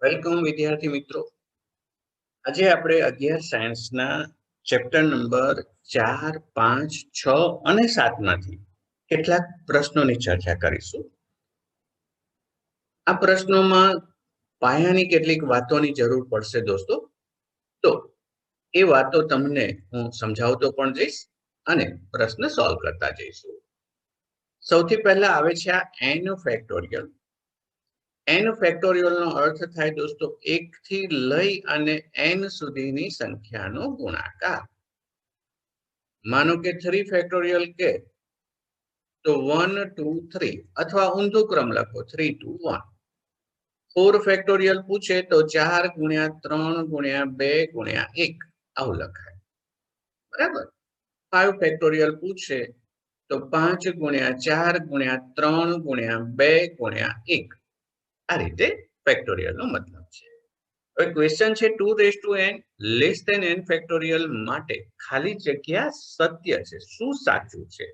Welcome વિદ્યાર્થી મિત્રો. આજે આપણે 11 સાયન્સના ચેપ્ટર નંબર 4, 5, 6 અને 7 માંથી કેટલાક પ્રશ્નોની ચર્ચા કરીશું. આ પ્રશ્નોમાં પાયાની કેટલીક વાતોની જરૂર પડશે દોસ્તો. તો એ વાતો તમને હું સમજાવતો પણ જઈશ અને પ્રશ્ન સોલ્વ કરતા જઈશું. સૌથી પહેલા આવે છે આ n ફેક્ટોરિયલ. n ફેક્ટોરિયલનો અર્થ થાય દોસ્તો 1 થી લઈ અને n સુધીની સંખ્યાનો ગુણાકાર. માનો કે 3 ફેક્ટોરિયલ કે તો 1 2 3 અથવા ઊંધો ક્રમ લખો 3 2 1. 4 ફેક્ટોરિયલ પૂછે તો 4 ગુણ્યા 3 ગુણ્યા 2 ગુણ્યા 1 આવું લખાય. બરાબર. 5 ફેક્ટોરિયલ પૂછે તો 5 ગુણ્યા 4 ગુણ્યા 3 ગુણ્યા 2 ગુણ્યા 1 આ રીતે ફેક્ટોરિયલનો મતલબ છે. હવે ક્વેશ્ચન છે 2n less than n factorial માટે ખાલી જગ્યા સત્ય છે. શું સાચું છે?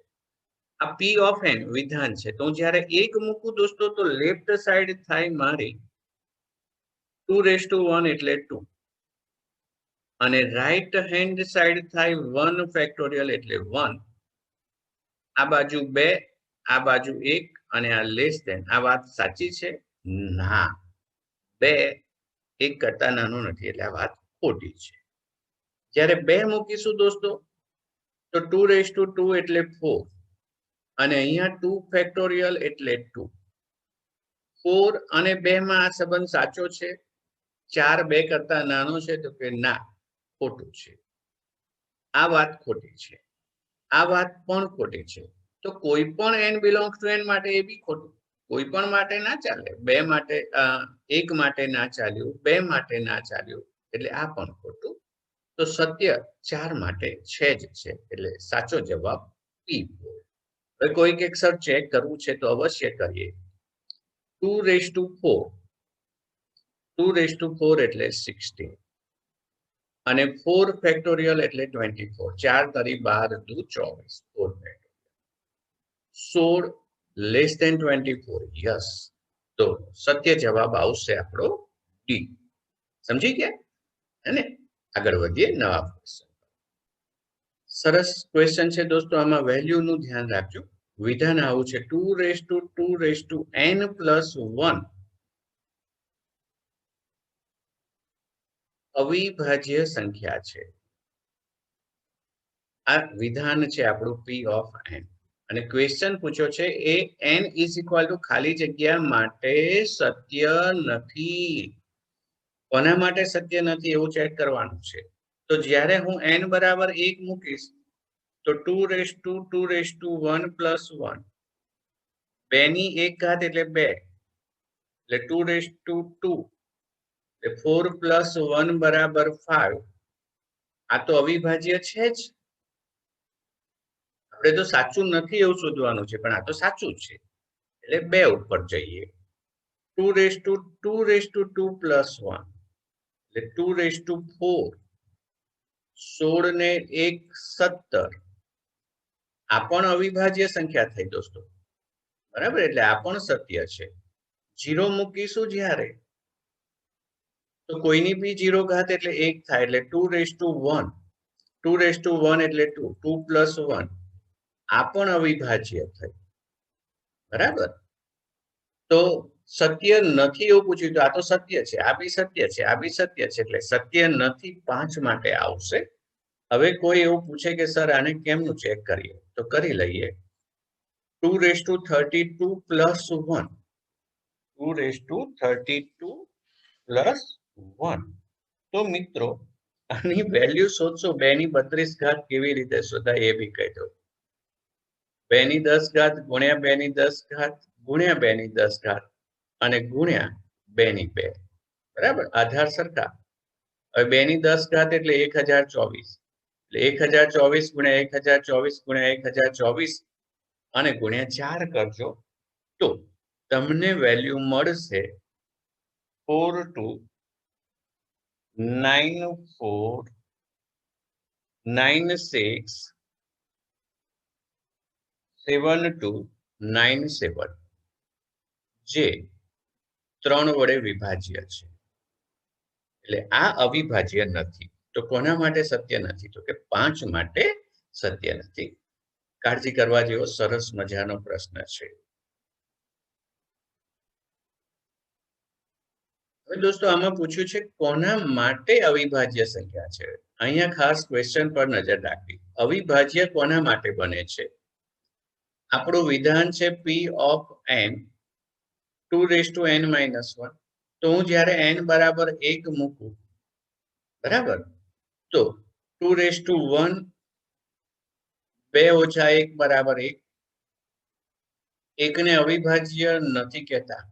આ p ઓફ n વિધાન છે. તો જ્યારે 1 મૂકું દોસ્તો તો લેફ્ટ સાઈડ થાય મારી 2 એટલે 2 અને રાઈટ હેન્ડ સાઈડ થાય 1 ફેક્ટોરિયલ એટલે 1. આ બાજુ 2 આ બાજુ 1 અને આ લેસ ધેન. આ વાત સાચી છે? ના, 2 1 કરતા નાનો નથી એટલે આ વાત ખોટી છે. જ્યારે 2 મૂકીશું દોસ્તો તો 2 એટલે 4 અને અહીંયા 2 ફેક્ટોરિયલ એટલે 2. 4 અને 2 માં આ સંબંધ સાચો છે? 4 2 કરતા નાનો છે? તો કે ના, ખોટું છે. આ વાત ખોટી છે. આ વાત પણ ખોટી છે. તો કોઈ પણ n બિલોંગ્સ ટુ n માટે એ બી ખોટું. કોઈ પણ માટે ના ચાલે. 2 માટે 1 માટે ના ચાલ્યું, 2 માટે ના ચાલ્યું એટલે આ પણ ખોટું. તો સત્ય 4 માટે છે જ છે એટલે સાચો જવાબ P4. હવે કોઈક એક સર ચેક કરવું છે તો અવશ્ય કરીએ. 2 એટલે 16 અને 4 ફેક્ટોરિયલ એટલે 24. 4 તરી 12 દુ 24. 4 ફેક્ટોરિયલ 16 લેસ ધેન 24. યસ, તો સત્ય જવાબ આવશે આપણો ડી. સમજી ગયા? અને આગળ વધીએ નવા ક્વેશ્ચન. સરસ ક્વેશ્ચન છે દોસ્તો. આમાં વેલ્યુ નું ધ્યાન રાખજો. વિધાન આવું છે 2n + 1 અવિભાજ્ય સંખ્યા છે. આ વિધાન છે આપણું p ઓફ n અને ક્વેશ્ચન પૂછ્યો છે એ n = ખાલી જગ્યા માટે સત્ય નથી. કોના માટે સત્ય નથી એવું ચેક કરવાનું છે. તો જ્યારે હું n બરાબર 1 મૂકીશ તો 2 + 1 2 ની 1 ઘાત એટલે 2 એટલે 2 એટલે 4 + 1 બરાબર 5. આ તો અવિભાજ્ય છે જ. આપણે તો સાચું નથી એવું શોધવાનું છે પણ આ તો સાચું છે એટલે 2 ઉપર જઈએ. 2 + 1 એટલે 2 / 4. 16 ને 1 17. આ પણ અવિભાજ્ય સંખ્યા થઈ દોસ્તો. બરાબર, એટલે આ પણ સત્ય છે. 0 મૂકીશું જ્યારે તો કોઈની બી 0 ઘાત એટલે 1 થાય એટલે 2 / 1 એટલે 2 2 + 1. આ પણ અવિભાજ્ય થઈ. બરાબર, તો સત્ય નથી એવું પૂછ્યું તો આ તો સત્ય છે, આ બી સત્ય છે, આ બી સત્ય છે એટલે સત્ય નથી 5 માટે આવશે. હવે કોઈ એવું પૂછે કે સર આને કેમનું ચેક કરીએ તો કરી લઈએ. 2 + 32 + 1 2 + 32 + 1. તો મિત્રો આની વેલ્યુ શોધશો. 2 ની 32 ઘાત કેવી રીતે શોધાય એ બી કહી દઉં. 2 ની 10 ઘાત ગુણ્યા 2 ની 10 ઘાત ગુણ્યા 2 ની 10 ઘાત અને ગુણ્યા 2 ની 2. બરાબર, આધાર સરખા. હવે 2 ની 10 ઘાત એટલે 1024 એટલે 1024 ગુણ્યા 1024 ગુણ્યા 1024 અને ગુણ્યા 4 કરજો તો તમને વેલ્યુ મળશે 4294967297 જે 3 વડે વિભાજ્ય છે. એટલે આ અવિભાજ્ય નથી. તો કોના માટે સત્ય નથી? તો કે 5 માટે સત્ય નથી. કાળજી કરવા જેવો સરસ મજાનો પ્રશ્ન છે. હવે દોસ્તો આમાં પૂછ્યું છે કોના માટે અવિભાજ્ય સંખ્યા છે. અહીંયા ખાસ ક્વેશ્ચન પર નજર રાખવી. અવિભાજ્ય કોના માટે બને છે? આપણું વિધાન છે p ઓફ n 2n-1. તો હું જ્યારે n બરાબર 1 મૂકું, બરાબર, તો 2 2 ઓછા 1 બરાબર 1. એકને અવિભાજ્ય નથી કહેતા.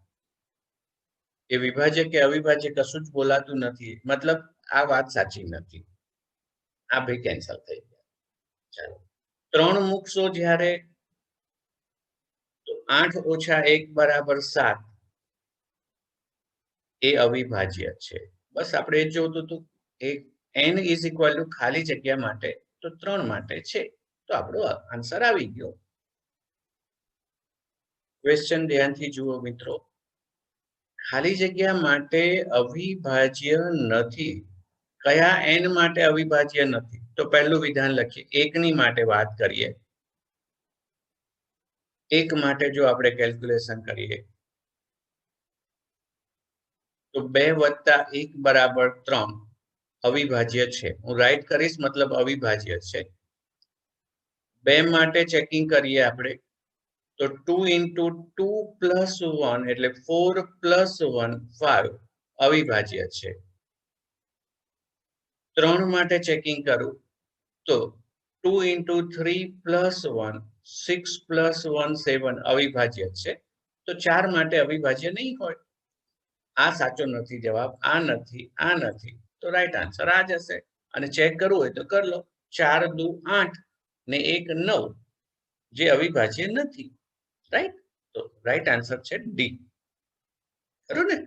એ વિભાજ્ય કે અવિભાજ્ય કશું જ બોલાતું નથી. મતલબ આ વાત સાચી નથી. આ ભાઈ કેન્સલ થઈ ગયા. ચાલો 3 મૂકશો જ્યારે, તો 8 ઓછા 1 બરાબર 7. એ અવિભાજ્ય છે. બસ આપણે એ જોતું હતું. એક n ઇઝ ઇક્વલ ટુ ખાલી જગ્યા માટે તો 3 માટે છે. તો આપણો આન્સર આવી ગયો. ક્વેશ્ચન ધ્યાનથી જુઓ મિત્રો. ખાલી જગ્યા માટે અવિભાજ્ય નથી. કયા n માટે અવિભાજ્ય નથી? તો પહેલું વિધાન લખીએ. 1 ની માટે વાત કરીએ. 1 માટે જો આપણે કેલ્ક્યુલેશન કરીએ તો 2 વત્તા 1 બરાબર 3 અવિભાજ્ય છે. હું રાઈટ કરીશ, મતલબ અવિભાજ્ય છે. 2 માટે ચેકિંગ કરીએ આપણે તો 2 into 2 plus 1 એટલે 4 plus 1 5 અવિભાજ્ય છે. 3 માટે ચેકિંગ કરું તો 2 into 3 plus 1 6 plus 1 7 અવિભાજ્ય છે. તો 4 માટે અવિભાજ્ય નહીં હોય. આ સાચો નથી જવાબ. આ નથી, આ નથી. તો રાઈટ આન્સર આ જશે. અને ચેક કરવું હોય તો કરી લો. 4 દુ 8 ને 1 9 જે અવિભાજ્ય નથી. રાઈટ? તો રાઈટ આન્સર છે ડી. ખરું ને?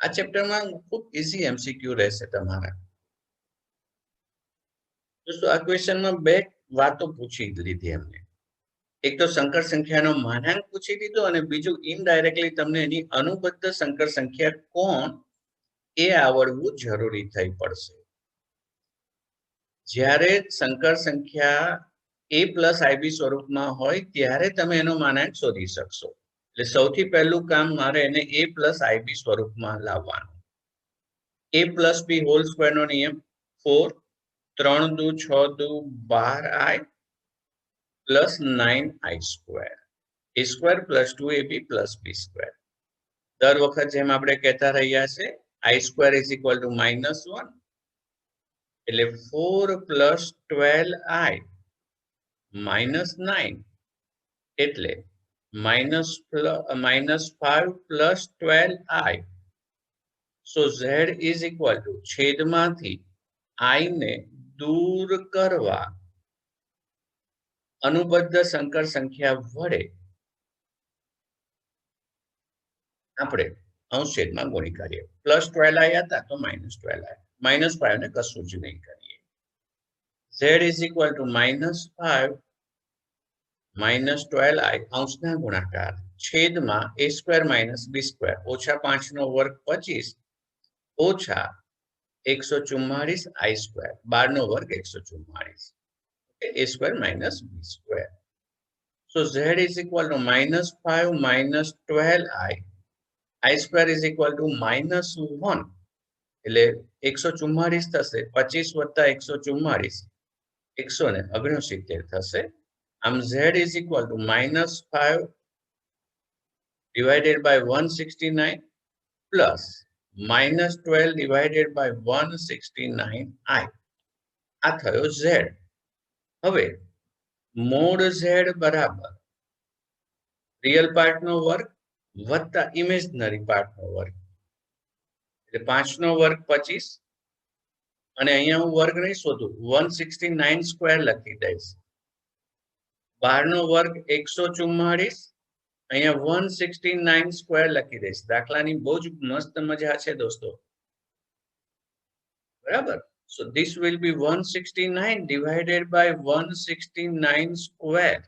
આ ચેપ્ટરમાં ખૂબ ઇઝી એમસીક્યુ રહેશે તમારા. દોસ્તો આ ક્વેશ્ચનમાં બે વાતો પૂછી લીધી એમને. એક તો સંકર સંખ્યાનો માનાંક પૂછી દીધો અને બીજું ઇનડાયરેક્ટલી તમને એની અનુબદ્ધ સંકર સંખ્યા કોણ એ આવડવું જરૂરી થઈ પડશે. જ્યારે સંકર સંખ્યા a પ્લસ ib સ્વરૂપમાં હોય ત્યારે તમે એનો માનાંક શોધી શકશો. એટલે સૌથી પહેલું કામ મારે એને a પ્લસ ib સ્વરૂપમાં લાવવાનું. a પ્લસ b હોલ સ્ક્વેરનો નિયમ 4 3 દુ 6 દુ 12i plus 9i square. a square plus 2ab plus b square. દર વખત જેમ આપણે કહેતા રહ્યા છે i square is equal to -1 એટલે 4 પ્લસ 12i -9 એટલે -5 plus 12i. So z is equal to છેદમાંથી i ને દૂર કરવા અનુબદ્ધ સંકર સંખ્યા વડે આપણે અંશછેદમાં ગુણી કરીએ. પ્લસ 12i હતા તો -12i. -5 ને કશું જ નહીં કરીએ. z is equal two -5 -12i અંશના ગુણાકાર છેદમાં a square minus b square ઓછા 5 નો વર્ગ 25 ઓછા 144 i સ્ક્વેર 12 નો વર્ગ 144 a square minus b square. So z is equal to -5 minus 12i. I square is equal to -1. એટલે 144 થશે. 25 વત્તા 144 169 થશે. આમ z is equal to -5 divided by 169 plus -12 divided by 169i. આ થયો z. હવે મોડ z બરાબર રિયલ પાર્ટનો વર્ગ વત્તા ઇમેજનરી પાર્ટનો વર્ગ. એટલે 5 નો વર્ગ 25 અને અહીંયા હું વર્ગ નહીં શોધું 169 સ્ક્વેર લખી દઈશ. 12 નો વર્ગ 144 અહીંયા 169 સ્ક્વેર લખી દઈશ. દાખલાની બહુ જ મસ્ત મજા છે દોસ્તો. બરાબર? So this will be 169 divided by 169 square.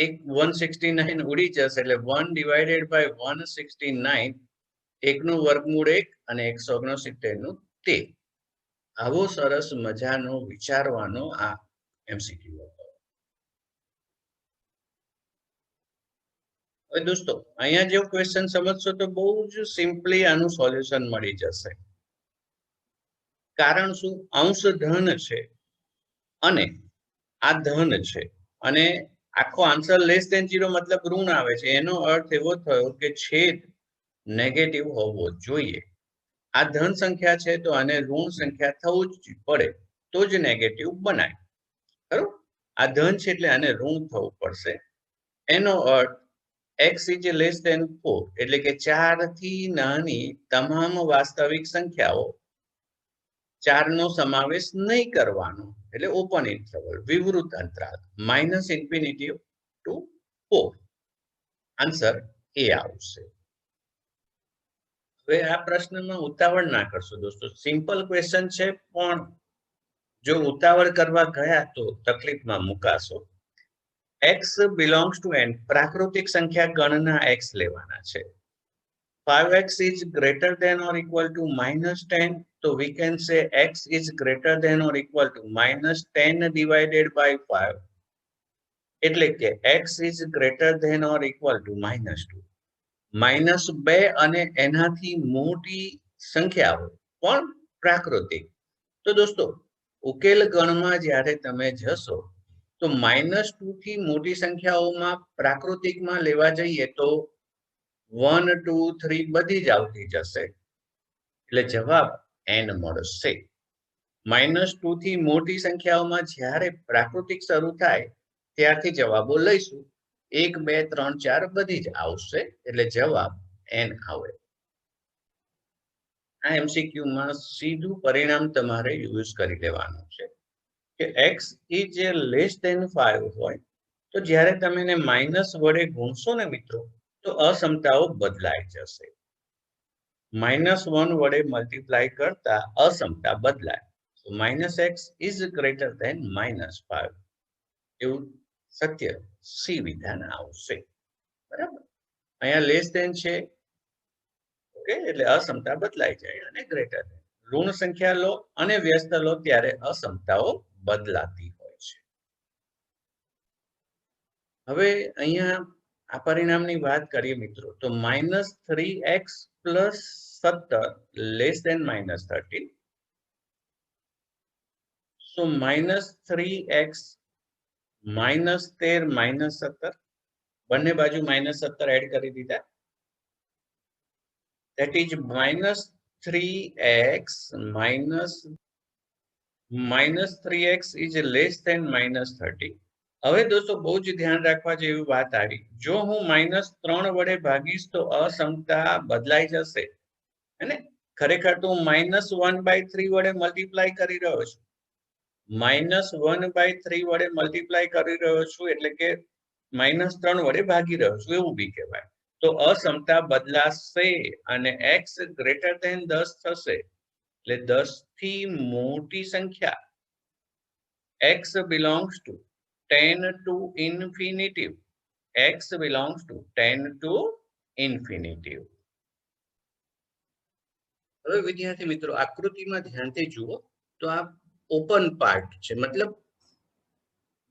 એક 169 ઉડી જશે એટલે 1 divided by 169 1 નું વર્ગમૂળ 1 અને 169 નું 13. આવો સરસ મજાનો વિચારવાનો આ MCQ હતો. હવે દોસ્તો અહીંયા જેવો ક્વેશ્ચન સમજશો તો બહુ જ સિમ્પલી આનું સોલ્યુશન મળી જશે. કારણ શું? અંશ ધન છે અને આ ધન છે અને આખો આન્સર લેસ ધેન 0 મતલબ ઋણ આવે છે. એનો અર્થ એવો થયો કે છેદ નેગેટિવ હોવો જોઈએ. આ ધન સંખ્યા છે તો આને ઋણ સંખ્યા થવું જ પડે તો જ નેગેટિવ બનાય. ખરું? આ ધન છે એટલે આને ઋણ થવું પડશે. એનો અર્થ x is less than 4 એટલે કે 4 થી નાની તમામ વાસ્તવિક સંખ્યાઓ 4 નો સમાવેશ નહીં કરવાનો એટલે ઓપન ઇન્ટરવલ વિવૃત અંતરાલ -ઇન્ફિનિટી ટુ 4. આન્સર એ આવશે. હવે આ પ્રશ્નમાં ઉતાવળ ના કરશો દોસ્તો, સિમ્પલ ક્વેશ્ચન છે પણ જો ઉતાવળ કરવા ગયા તો તકલીફમાં મુકાશો. x belongs to n પ્રાકૃતિક સંખ્યા ગણના x લેવાના છે. 5x is greater than or equal to -10, so we can say x is greater than or equal to -10 divided by 5. એટલે કે x is greater than or equal to -2. -2 અને એનાથી મોટી સંખ્યાઓ પણ પ્રાકૃતિક. તો દોસ્તો ઉકેલ ગણમાં જ્યારે તમે જશો તો -2 થી મોટી સંખ્યાઓમાં પ્રાકૃતિકમાં લેવા જઈએ તો 1, 2, 3 બધી જ આવતી જશે એટલે જવાબ n મળશે. -2 થી મોટી સંખ્યાઓમાં જ્યારે પ્રાકૃતિક શરૂ થાય ત્યારથી જવાબો લઈશું. 1, 2, 3, 4 બધી જ આવશે એટલે જવાબ n આવે. આ MCQ માં સીધું પરિણામ તમારે યુઝ કરી લેવાનું છે કે x is less than 5 હોય તો જ્યારે તમે એને માઇનસ વડે ગુણશો ને મિત્રો તો અસમતાઓ બદલાઈ જશે. -1 વડે મલ્ટીપ્લાય કરતા અસમતા બદલાય. તો -x is greater than -5 એવું સત્ય સી વિધાન આવશે. બરાબર? અહીંયા લેસ ધેન છે ઓકે એટલે અસમતા બદલાઈ જાય અને ગ્રેટર ધેન. ઋણ સંખ્યા લો અને વ્યસ્ત લો ત્યારે અસમતાઓ બદલાતી હોય છે. હવે અહીંયા આ પરિણામની વાત કરીએ મિત્રો તો -3x + 17 લેસ ધેન -13. સો -3x -13 -17 બંને બાજુ -17 એડ કરી દીધા. that is -3x -3x is less than -30. હવે દોસ્તો બહુ જ ધ્યાન રાખવા જેવી વાત આવી. જો હું -3 વડે ભાગીશ તો અસમતા બદલાઈ જશે અને ખરેખર તો હું -1/3 વડે મલ્ટીપ્લાય કરી રહ્યો છું. -1/3 વડે મલ્ટીપ્લાય કરી રહ્યો છું એટલે કે -3 વડે ભાગી રહ્યો છું એવું બી કહેવાય. તો અસમતા બદલાશે અને x ગ્રેટર ધેન 10 થશે એટલે 10 થી મોટી સંખ્યા x belongs to 10 to infinitive. x belongs to 10 to infinitive. હવે વિદ્યાર્થી મિત્રો આકૃતિમાં ધ્યાનથી જુઓ તો આ ઓપન પાર્ટ છે મતલબ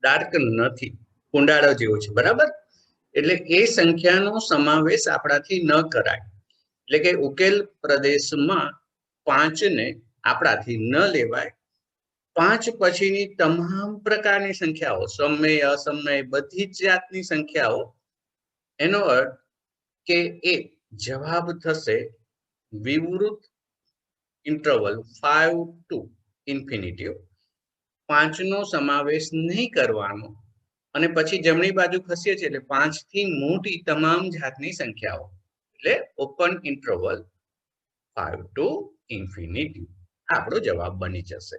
ડાર્ક નથી, કુંડાળો જેવો છે. બરાબર? એટલે એ સંખ્યાનો સમાવેશ આપણાથી ન કરાય. એટલે કે ઉકેલ પ્રદેશમાં 5 ને આપણાથી ન લેવાય. 5 પછીની તમામ પ્રકારની સંખ્યાઓ સમય અસમય બધી જ જાતની સંખ્યાઓ એનો અર્થ કે એ જવાબ થશે વિવૃત ઇન્ટરવલ 5 to ઇન્ફિનિટી. 5 નો સમાવેશ નહીં કરવાનો અને પછી જમણી બાજુ ખસીએ છીએ એટલે 5 થી મોટી તમામ જાતની સંખ્યાઓ એટલે ઓપન ઇન્ટરવલ 5 to ઇન્ફિનિટી આપણો જવાબ બની જશે.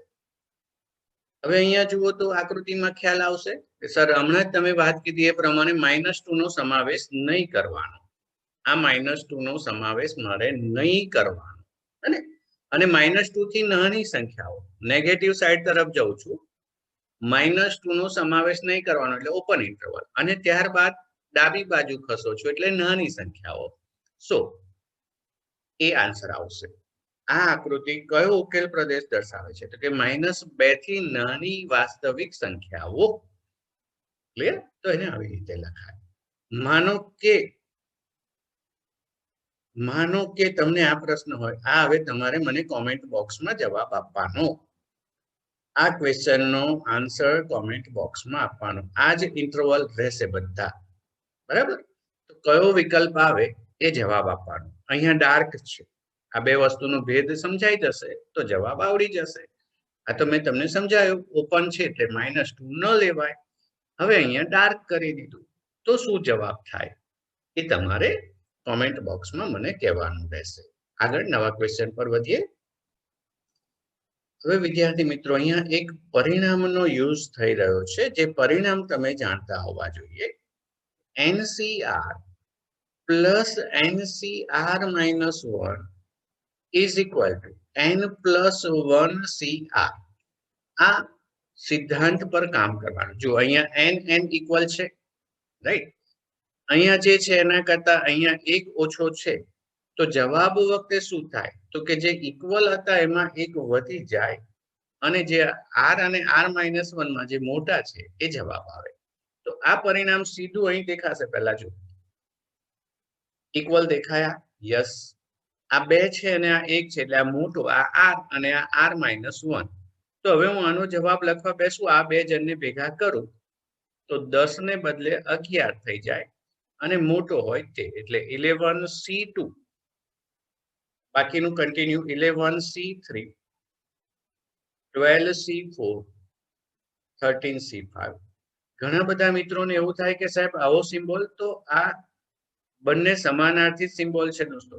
હવે અહીંયા જુઓ તો આકૃતિમાં ખ્યાલ આવશે કે સર હમણાં જ તમે વાત કીધી એ પ્રમાણે -2 નો સમાવેશ નહીં કરવાનો. આ -2 નો સમાવેશ મારે નહીં કરવાનો અને -2 થી નાની સંખ્યાઓ નેગેટિવ સાઈડ તરફ જઉં છું. -2 નો સમાવેશ નહીં કરવાનો એટલે ઓપન ઇન્ટરવલ અને ત્યારબાદ ડાબી બાજુ ખસો છો એટલે નાની સંખ્યાઓ. સો એ આન્સર આવશે. આ આકૃતિ કયો ઉકેલ પ્રદેશ દર્શાવે છે? તો કે -2 થી નાની વાસ્તવિક સંખ્યાઓ. ક્લિયર? તો એને આવી રીતે લખાય. માનો કે તમને આ પ્રશ્ન હોય, આ હવે તમારે મને કોમેન્ટ બોક્સમાં જવાબ આપવાનો. આ ક્વેશ્ચનનો આન્સર કોમેન્ટ બોક્સમાં આપવાનો. આ જ ઇન્ટરવલ રહેશે બધા. બરાબર? તો કયો વિકલ્પ આવે એ જવાબ આપવાનો. અહીંયા ડાર્ક છે. આ બે વસ્તુનો ભેદ સમજાઈ જશે તો જવાબ આવડી જશે. આ તો મેં તમને સમજાયું, ઓપન છે એટલે -2 ન લેવાય. હવે અહીંયા ડાર્ક કરી દીધું તો શું જવાબ થાય એ તમારે કોમેન્ટ બોક્સમાં મને કહેવાનું રહેશે. આગળ નવા ક્વેશ્ચન પર વધીએ. હવે વિદ્યાર્થી મિત્રો, અહીંયા એક પરિણામનો યુઝ થઈ રહ્યો છે, જે પરિણામ તમે જાણતા હોવા જોઈએ. NCR plus NCR minus 1 is equal to N plus 1 CR. આ સિદ્ધાંત પર કામ કરવાનું. જો અહીંયા n ઇક્વલ છે, રાઈટ? અહીંયા જે છે એના કરતા અહીંયા 1 ઓછો છે, તો જવાબ વખતે શું થાય? તો કે જે ઇક્વલ હતા એમાં 1 વધી જાય અને જે r અને r-1 માં જે મોટા છે એ જવાબ આવે. તો આ પરિણામ સીધું અહીં દેખાશે. પહેલા જો ઇક્વલ દેખાયા, યસ. આ 2 છે અને આ 1 છે એટલે આ મોટો, આ r અને આ r-1. તો હવે હું આનો જવાબ લખવા બેસું, આ બે જણને ભેગા કરું તો 10 ને બદલે 11 થઈ જાય અને મોટો હોય તે એટલે 11C2. બાકીનું કન્ટિન્યુ 11C3, 12C4, 13C5. ઘણા બધા મિત્રોને એવું થાય કે સાહેબ આવો સિમ્બોલ, તો આ બંને સમાનાર્થી સિમ્બોલ છે દોસ્તો.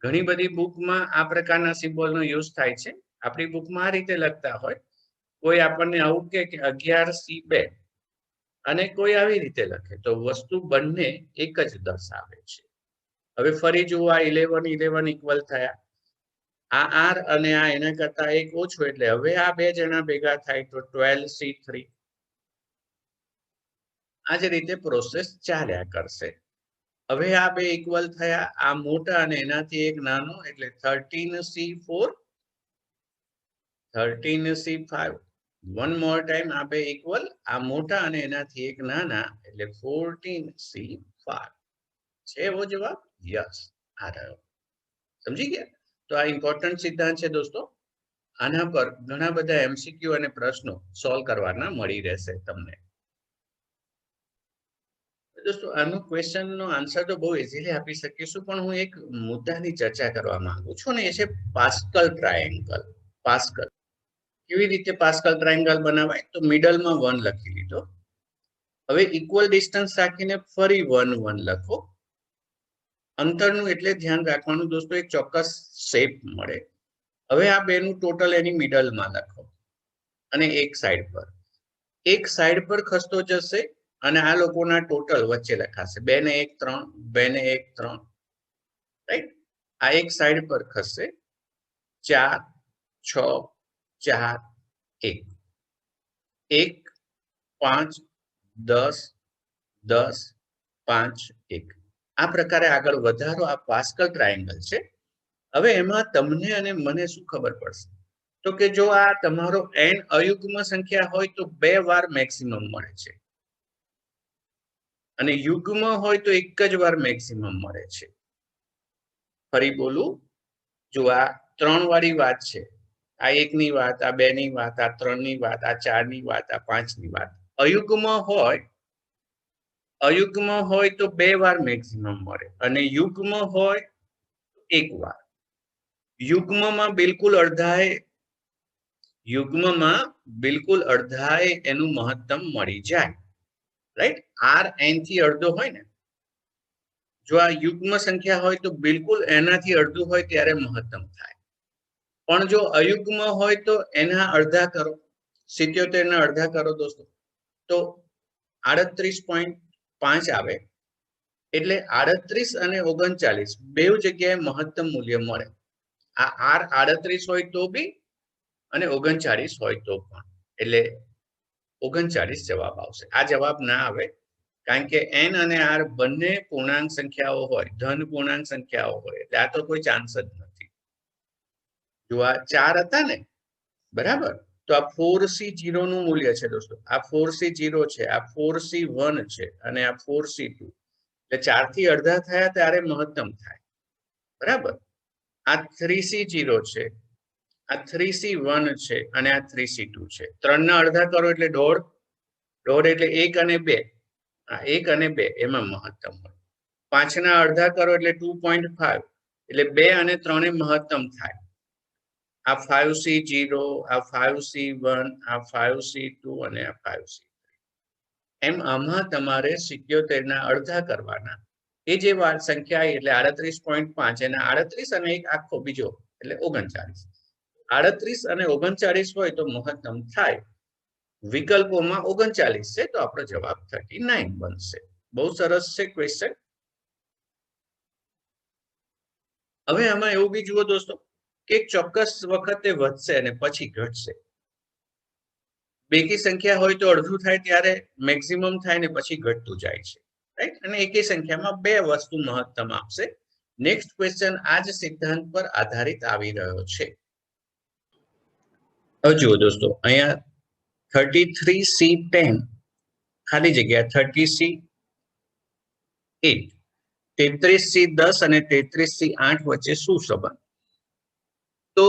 ઘણી બધી બુકમાં આ પ્રકારના સિમ્બોલનો યુઝ થાય છે. આપણી બુકમાં આ રીતે લખતા હોય. કોઈ આપણને આવું કે 11C2 અને કોઈ આવી રીતે લખે, તો વસ્તુ બંને એક જ દર્શાવે છે. હવે ફરી જુઓ, આ 11 ઇક્વલ થયા, આ r અને આ એના કરતા 1 ઓછું એટલે હવે આ બે જણા ભેગા થાય તો 12C3. આ જ રીતે પ્રોસેસ ચાલ્યા કરશે. હવે આ બે ઇક્વલ થયા, આ મોટા અને એનાથી એક નાનો એટલે 13C4, 13C5. One more time, આ બે ઇક્વલ, આ મોટા અને એનાથી એક નાના એટલે 14C5. છે એવો જવાબ? યસ, આ રહ્યો. સમજી ગયા? તો આ ઇમ્પોર્ટન્ટ સિદ્ધાંત છે દોસ્તો. આના પર ઘણા બધા MCQ અને પ્રશ્નો સોલ્વ કરવાના મળી રહેશે તમને. દોસ્તો આનું ક્વેશ્ચનનો આન્સર તો બહુ ઇઝીલી આપી શકીશું, પણ હું એક મુદ્દાની ચર્ચા કરવા માંગુ છું અને એ છે પાસ્કલ ટ્રાયેંગલ. પાસ્કલ કેવી રીતે પાસ્કલ ટ્રાયેંગલ બનાવાય? તો મિડલમાં 1 લખી લીધો. હવે ઇક્વલ ડિસ્ટન્સ રાખીને ફરી 1 1 લખો. અંતરનું એટલે ધ્યાન રાખવાનું દોસ્તો, એક ચોક્કસ શેપ મળે. હવે આ બેનું ટોટલ એની મિડલમાં લખો અને એક સાઈડ પર ખસતો જશે અને આ લોકોના ટોટલ વચ્ચે લખાશે. 2 ને 1 3, 2 ને 1 3, રાઈટ? આ એક સાઈડ પર ખસશે. 4 6 4 1, 1 5 10 10 5 1. આ પ્રકારે આગળ વધારો. આ પાસ્કલ ટ્રાયેંગલ છે. હવે એમાં તમને અને મને શું ખબર પડશે? તો કે જો આ તમારો n અયુગ્મ સંખ્યા હોય તો 2 વાર મેક્સિમમ મળે છે અને યુગ્મ હોય તો એક જ વાર મેક્સિમમ મળે છે. ફરી બોલું, જો આ 3 વાળી વાત છે, આ 1 ની વાત, આ 2 ની વાત, આ 3 ની વાત, આ 4 ની વાત, આ 5 ની વાત. અયુગ્મ હોય તો 2 વાર મેક્સિમમ મળે અને યુગ્મ હોય તો 1 વાર. યુગ્મમાં બિલકુલ અડધાએ એનું મહત્તમ મળી જાય, રાઈટ? r n થી અડધો હોય ને, જો આ યુગ્મ સંખ્યા હોય તો બિલકુલ એનાથી અડધું હોય ત્યારે મહત્તમ થાય. પણ જો અયુગ્મ હોય તો એના અડધા કરો. 77 ના અડધા કરો દોસ્તો તો 38.5 આવે. એટલે 38 અને 39 બેવ જગ્યાએ મહત્તમ મૂલ્ય મળે. આ r 38 હોય તો બી અને 39 હોય તો પણ, એટલે 39 જવાબ આવશે. આ જવાબ ના આવે કારણ કે n અને r બંને પૂર્ણાંક સંખ્યાઓ હોય, ધન પૂર્ણાંક સંખ્યાઓ હોય, એટલે આ તો કોઈ ચાન્સ જ નથી. જો આ 4 હતા ને, બરાબર, તો આ 4c0 નું મૂલ્ય છે દોસ્તો, આ 4c0 છે, આ 4c1 છે અને આ 4c2, એટલે 4 થી અડધા થયા ત્યારે મહત્તમ થાય, બરાબર. આ 3c0 છે, આ 3c1 છે અને આ 3c2 છે. 3 ના અડધા કરો એટલે 1.5, 1.5 એટલે 1 અને 2, આ 1 અને 2 એમાં મહત્તમ હોય. 5 ના અડધા કરો એટલે 2.5, એટલે 2 અને 3 એ મહત્તમ થાય. આ 5c0, આ 5c1, આ 5c2 અને આ 5c3. એમ આમાં તમારે 77 ના અડધા કરવાના. એ જે સંખ્યા એટલે 38.5, એના 38 અને એક આખો બીજો એટલે 39. 38 અને 39 હોય તો મહત્તમ થાય. વિકલ્પોમાં 39 છે, તો આપણો જવાબ 39 બનશે. બહુ સરસ છે ક્વેશ્ચન. હવે આમાં એવું બી જુઓ દોસ્તો કે ચોક્કસ વખતે વધશે અને પછી ઘટશે. બેકી સંખ્યા હોય તો અડધું થાય ત્યારે મેક્સિમમ થાય ને પછી ઘટતું જાય છે, રાઈટ. અને એકી સંખ્યામાં બે વસ્તુ મહત્તમ આપશે. નેક્સ્ટ ક્વેશ્ચન આ જ સિદ્ધાંત પર આધારિત આવી રહ્યો છે. હવે જુઓ દોસ્તો, અહીંયા 33c10 ખાલી જગ્યા 30c8, 33c10 અને 33c8 વચ્ચે શું સંબંધ? તો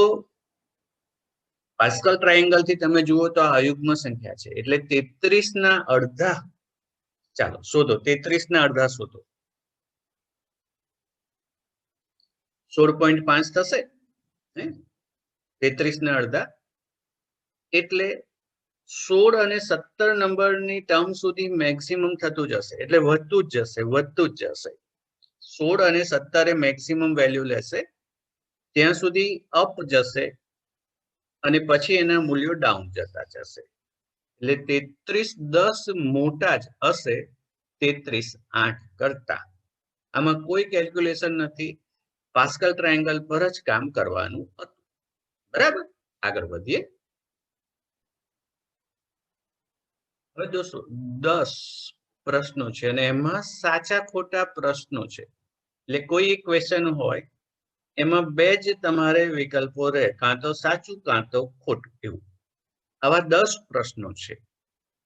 પાસ્કલ ટ્રાયેંગલ થી તમે જુઓ તો આ અયુગ્મ સંખ્યા છે, એટલે 33 ના અડધા, ચાલો શોધો, 33 ના અડધા શોધો. 16.5 થશે, 33 ના અડધા એટલે 16 અને 17 નંબરની ટર્મ સુધી મેક્સિમમ થતું જશે, એટલે વધતું જ જશે, વધતું જ જશે. 16 અને 17 મેક્સિમમ વેલ્યુ લેશે, ત્યાં સુધી અપ જશે અને પછી એના મૂલ્યો ડાઉન જતા જશે. એટલે 3310 મોટા જ હશે 33.8 કરતા. આમાં કોઈ કેલ્ક્યુલેશન નથી, પાસ્કલ ટ્રાયેંગલ પર જ કામ કરવાનું હતું, બરાબર. આગળ વધીએ. હવે દોસ્તો 10 પ્રશ્નો છે અને એમાં સાચા ખોટા પ્રશ્નો છે, એટલે કોઈ એક ક્વેશ્ચન હોય એમાં બે જ તમારે વિકલ્પો રહે, કાં તો સાચું કાં તો ખોટું, એવું. આવા 10 પ્રશ્નો છે,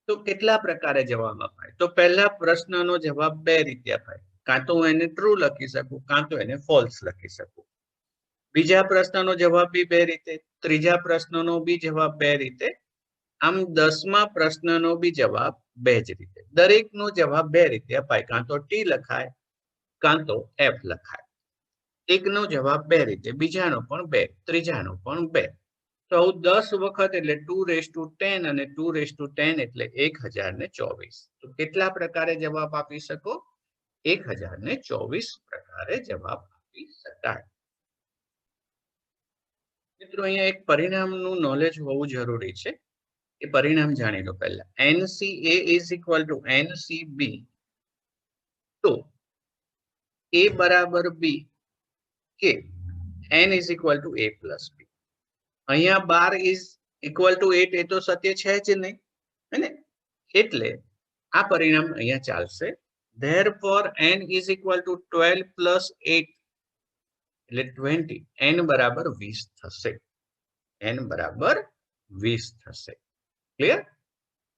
તો કેટલા પ્રકારે જવાબ અપાય? તો પહેલા પ્રશ્નનો જવાબ બે રીતે અપાય, કાં તો હું એને ટ્રુ લખી શકું, કાં તો એને ફોલ્સ લખી શકું. બીજા પ્રશ્નનો જવાબ બી બે રીતે, ત્રીજા પ્રશ્નનો બી જવાબ બે રીતે, આમ 10મા પ્રશ્નનો બી જવાબ બે જ રીતે. દરેકનો જવાબ બે રીતે અપાય, કાં તો ટી લખાય કાં તો એફ લખાય. એકનો જવાબ બે રીતે, બીજાનો પણ બે, ત્રીજાનો પણ બે. તો 10 વખત એટલે 2^10 અને 2^10 એટલે 1024. તો કેટલા પ્રકારે જવાબ આપી શકો? 1024 પ્રકારે જવાબ આપી શકાય. મિત્રો, અહીંયા એક પરિણામનું નોલેજ હોવું જરૂરી છે. એ પરિણામ જાણી લો પહેલા. NCA = NCB, તો A બરાબર B કે N = A + B. અહીંયા 12 = 8 એ તો સત્ય છે જ નહીં, હે, એટલે આ પરિણામ અહીંયા ચાલશે. Therefore N = 12 + 8 એટલે 20. N બરાબર 20 થશે. N બરાબર 20 થશે. ક્લિયર?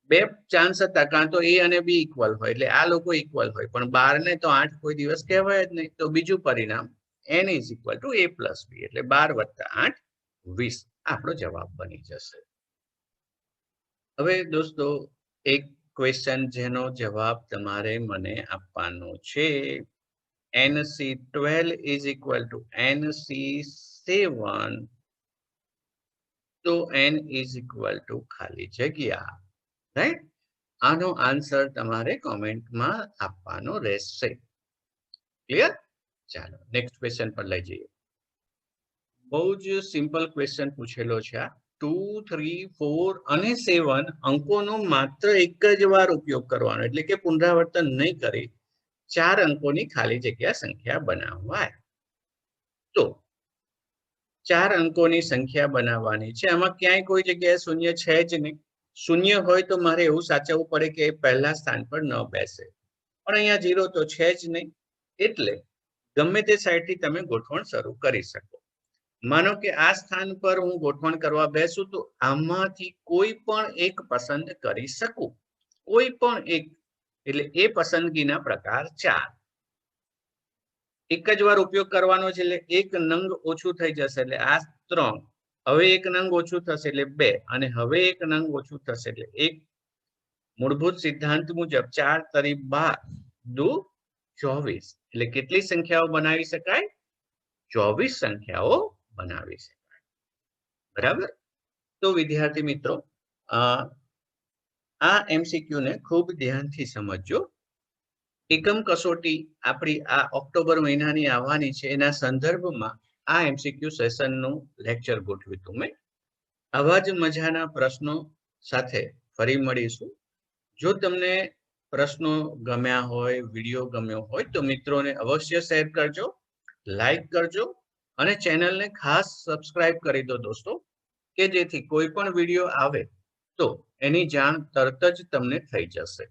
બે ચાન્સ હતા, કાં તો A અને B ઇક્વલ હોય, એટલે આ લોકો ઇક્વલ હોય, પણ 12 ને તો 8 કોઈ દિવસ કહેવાય જ નહીં. તો બીજું પરિણામ N = A + B, એટલે 12 + 8 20 આપણો જવાબ બની જશે. હવે દોસ્તો એક ક્વેશ્ચન જેનો જવાબ તમારે મને આપવાનો છે. NC12 = NC7, તો N = ખાલી જગ્યા, રાઈટ. આનો આન્સર તમારે કોમેન્ટમાં આપવાનો રહેશે. ક્લિયર? ચાલો નેક્સ્ટ ક્વેશ્ચન પર લઈ જઈએ. બહુ જ સિમ્પલ ક્વેશ્ચન પૂછેલો છે આ. 2, 3, 4 અને 7 અંકોનો માત્ર એક જ વાર ઉપયોગ કરવાનો, એટલે કે પુનરાવર્તન નહીં કરી 4 અંકોની ખાલી જગ્યા સંખ્યા બનાવાય. તો 4 અંકોની સંખ્યા બનાવવાની છે, આમાં ક્યાંય કોઈ જગ્યાએ શૂન્ય છે જ નહીં. શૂન્ય હોય તો મારે એવું સાચવવું પડે કે એ પહેલા સ્થાન પર ન બેસે. પણ અહીંયા 0 તો છે જ નહીં, એટલે ગમે તે સાઈડથી તમે ગોઠવણ શરૂ કરી શકો. માનો કે આ સ્થાન પર હું ગોઠવણ કરવા બેસું તો આમાંથી કોઈ પણ એક પસંદ કરી શકું, કોઈ પણ એક, એટલે એ પસંદગીના પ્રકાર 4. એક જ વાર ઉપયોગ કરવાનો છે એટલે એક નંગ ઓછું થઈ જશે એટલે આ 3. હવે એક નંગ ઓછું થશે એટલે 2 અને હવે એક નંગ ઓછું થશે એટલે 1. મૂળભૂત સિદ્ધાંત મુજબ 4 તરી 12 દુ 24 એટલે કેટલી સંખ્યાઓ બનાવી શકાય? 24 સંખ્યાઓ બનાવી શકાય. બરાબર? તો વિદ્યાર્થી મિત્રો, આ MCQ ને ખૂબ ધ્યાનથી સમજજો. એકમ કસોટી આપણી આ ઓક્ટોબર મહિનાની આવવાની છે, એના સંદર્ભમાં આ MCQ સેશનનું લેક્ચર ગોઠવ્યું હતું મેં. આવા જ મજાના પ્રશ્નો સાથે ફરી મળીશું. જો તમને પ્રશ્નો ગમ્યા હોય, વિડીયો ગમ્યો હોય તો મિત્રોને અવશ્ય શેર કરજો, લાઈક કરજો અને ચેનલને ખાસ સબસ્ક્રાઇબ કરી દો દોસ્તો, કે જેથી કોઈ પણ વિડીયો આવે તો એની જાણ તરત જ તમને થઈ જશે.